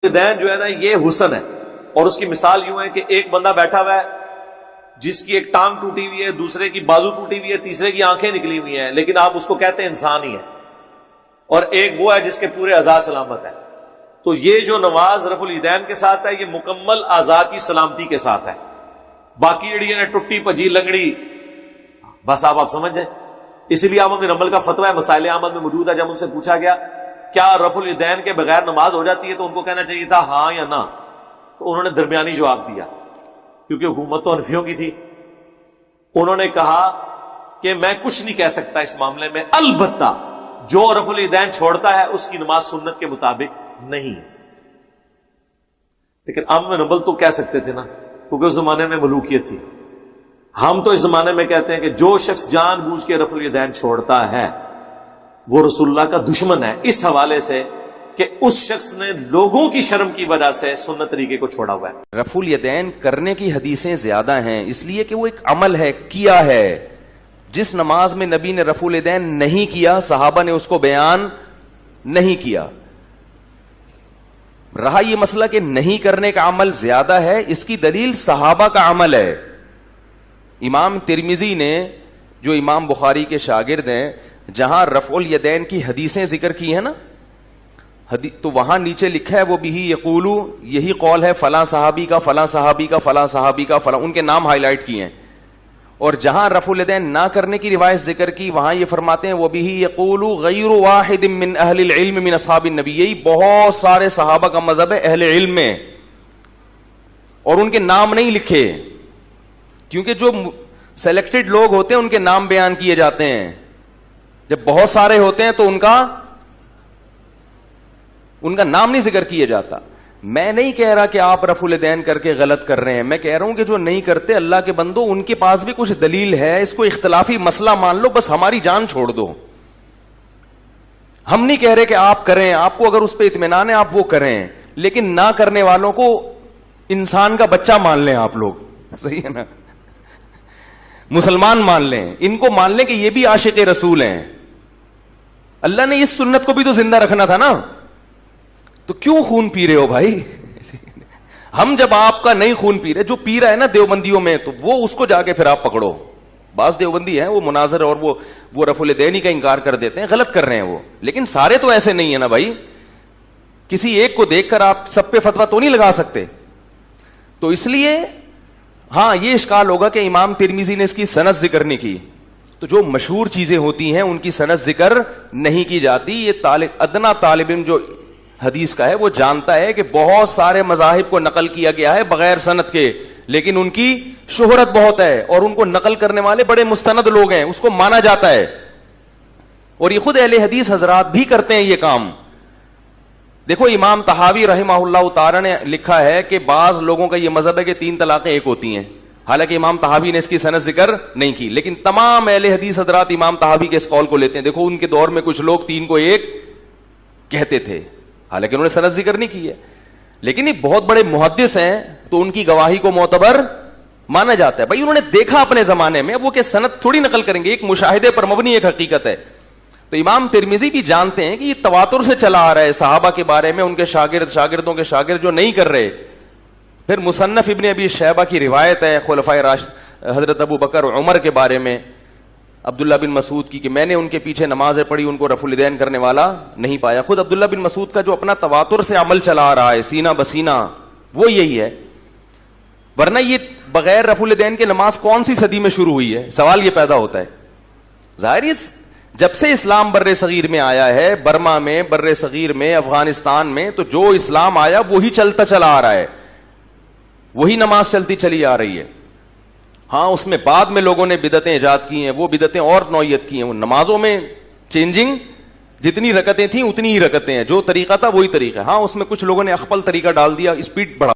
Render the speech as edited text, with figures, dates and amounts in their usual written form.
والدین جو ہے نا یہ حسن ہے، اور اس کی مثال یوں ہے کہ ایک بندہ بیٹھا ہوا ہے جس کی ایک ٹانگ ٹوٹی ہوئی ہے، دوسرے کی بازو ٹوٹی ہوئی ہے، تیسرے کی آنکھیں نکلی ہوئی ہیں، لیکن آپ اس کو کہتے ہیں انسان ہی ہے، اور ایک وہ ہے جس کے پورے اعضاء سلامت ہے۔ تو یہ جو نماز رفع الیدین کے ساتھ ہے یہ مکمل اعضاء کی سلامتی کے ساتھ ہے، باقی جڑی ہے ٹوٹی پجی لنگڑی بس آپ سمجھ جائیں۔ اسی لیے احمد بن حنبل کا فتویٰ مسائل احمد میں موجود ہے، جب ان سے پوچھا گیا کیا رفع الیدین کے بغیر نماز ہو جاتی ہے تو ان کو کہنا چاہیے تھا ہاں یا نہ، تو انہوں نے درمیانی جواب دیا، کیونکہ حکومت تو حنفیوں کی تھی۔ انہوں نے کہا کہ میں کچھ نہیں کہہ سکتا اس معاملے میں، البتہ جو رفع الیدین چھوڑتا ہے اس کی نماز سنت کے مطابق نہیں ہے۔ لیکن احمد بن حنبل تو کہہ سکتے تھے نا، کیونکہ اس زمانے میں ملوکیت تھی۔ ہم تو اس زمانے میں کہتے ہیں کہ جو شخص جان بوجھ کے رفع الیدین چھوڑتا ہے وہ رسول اللہ کا دشمن ہے، اس حوالے سے کہ اس شخص نے لوگوں کی شرم کی وجہ سے سنت طریقے کو چھوڑا ہوا ہے۔ رفع الیدین کرنے کی حدیثیں زیادہ ہیں، اس لیے کہ وہ ایک عمل ہے، کیا ہے۔ جس نماز میں نبی نے رفع الیدین نہیں کیا صحابہ نے اس کو بیان نہیں کیا۔ رہا یہ مسئلہ کہ نہیں کرنے کا عمل زیادہ ہے، اس کی دلیل صحابہ کا عمل ہے۔ امام ترمذی نے جو امام بخاری کے شاگرد ہیں، جہاں رفع الیدین کی حدیثیں ذکر کی ہیں نا، تو وہاں نیچے لکھا ہے وہ بھی یقولو، یہی قول ہے فلاں صحابی کا، فلاں صحابی کا، فلاں صحابی کا، فلاں، ان کے نام ہائی لائٹ کیے ہیں۔ اور جہاں رفع الیدین نہ کرنے کی روایت ذکر کی وہاں یہ فرماتے ہیں وہ بھی یقولو غیر واحد من اہل العلم من اصحاب النبی، یہی بہت سارے صحابہ کا مذہب ہے اہل علم میں، اور ان کے نام نہیں لکھے، کیونکہ جو سلیکٹڈ لوگ ہوتے ہیں ان کے نام بیان کیے جاتے ہیں، جب بہت سارے ہوتے ہیں تو ان کا نام نہیں ذکر کیا جاتا۔ میں نہیں کہہ رہا کہ آپ رفع الیدین کر کے غلط کر رہے ہیں، میں کہہ رہا ہوں کہ جو نہیں کرتے اللہ کے بندو ان کے پاس بھی کچھ دلیل ہے، اس کو اختلافی مسئلہ مان لو، بس ہماری جان چھوڑ دو۔ ہم نہیں کہہ رہے کہ آپ کریں، آپ کو اگر اس پہ اطمینان ہے آپ وہ کریں، لیکن نہ کرنے والوں کو انسان کا بچہ مان لیں آپ لوگ، صحیح ہے نا، مسلمان مان لیں، ان کو مان لیں کہ یہ بھی عاشق رسول ہیں۔ اللہ نے اس سنت کو بھی تو زندہ رکھنا تھا نا، تو کیوں خون پی رہے ہو بھائی؟ ہم جب آپ کا نہیں خون پی رہے، جو پی رہا ہے نا دیوبندیوں میں، تو وہ اس کو جا کے پھر آپ پکڑو۔ بعض دیوبندی ہیں وہ مناظر اور وہ رفع الیدین کا انکار کر دیتے ہیں، غلط کر رہے ہیں وہ، لیکن سارے تو ایسے نہیں ہیں نا بھائی، کسی ایک کو دیکھ کر آپ سب پہ فتویٰ تو نہیں لگا سکتے۔ تو اس لیے ہاں یہ اشکال ہوگا کہ امام ترمذی نے اس کی سند ذکر نہیں کی، تو جو مشہور چیزیں ہوتی ہیں ان کی سند ذکر نہیں کی جاتی۔ یہ ادنا طالب علم جو حدیث کا ہے وہ جانتا ہے کہ بہت سارے مذاہب کو نقل کیا گیا ہے بغیر سند کے، لیکن ان کی شہرت بہت ہے اور ان کو نقل کرنے والے بڑے مستند لوگ ہیں، اس کو مانا جاتا ہے، اور یہ خود اہل حدیث حضرات بھی کرتے ہیں یہ کام۔ دیکھو امام طحاوی رحمہ اللہ تعالی نے لکھا ہے کہ بعض لوگوں کا یہ مذہب ہے کہ 3 طلاقیں ایک ہوتی ہیں، حالانکہ امام طحاوی نے اس کی سند ذکر نہیں کی، لیکن تمام اہل حدیث حضرات امام طحاوی کے اس قول کو لیتے ہیں۔ دیکھو ان کے دور میں کچھ لوگ 3 کو 1 کہتے تھے، حالانکہ انہوں نے سند ذکر نہیں کی ہے، لیکن یہ بہت بڑے محدث ہیں تو ان کی گواہی کو معتبر مانا جاتا ہے۔ بھائی انہوں نے دیکھا اپنے زمانے میں، وہ کہ سند تھوڑی نقل کریں گے، ایک مشاہدے پر مبنی ایک حقیقت ہے۔ تو امام ترمذی بھی جانتے ہیں کہ یہ تواتر سے چلا آ رہا ہے صحابہ کے بارے میں، ان کے شاگردوں کے شاگرد جو نہیں کر رہے۔ پھر مصنف ابن ابی شیبہ کی روایت ہے خلفائے راشد حضرت ابو بکر اور عمر کے بارے میں، عبداللہ بن مسعود کی، کہ میں نے ان کے پیچھے نمازیں پڑھی، ان کو رفع الیدین کرنے والا نہیں پایا۔ خود عبداللہ بن مسعود کا جو اپنا تواتر سے عمل چلا آ رہا ہے سینہ بسینہ وہ یہی ہے، ورنہ یہ بغیر رفع الیدین کے نماز کون سی صدی میں شروع ہوئی ہے؟ سوال یہ پیدا ہوتا ہے۔ ظاہر جب سے اسلام بر صغیر میں آیا ہے، برما میں، بر صغیر میں، افغانستان میں، تو جو اسلام آیا وہی چلتا چلا آ رہا ہے، وہی نماز چلتی چلی آ رہی ہے۔ ہاں اس میں بعد میں لوگوں نے بدعتیں ایجاد کی ہیں، وہ بدعتیں اور نوعیت کی ہیں، وہ نمازوں میں چینجنگ، جتنی رکعتیں تھیں اتنی ہی رکعتیں ہیں، جو طریقہ تھا وہی طریقہ ہے۔ ہاں اس میں کچھ لوگوں نے اخپل طریقہ ڈال دیا، اسپیڈ بڑھا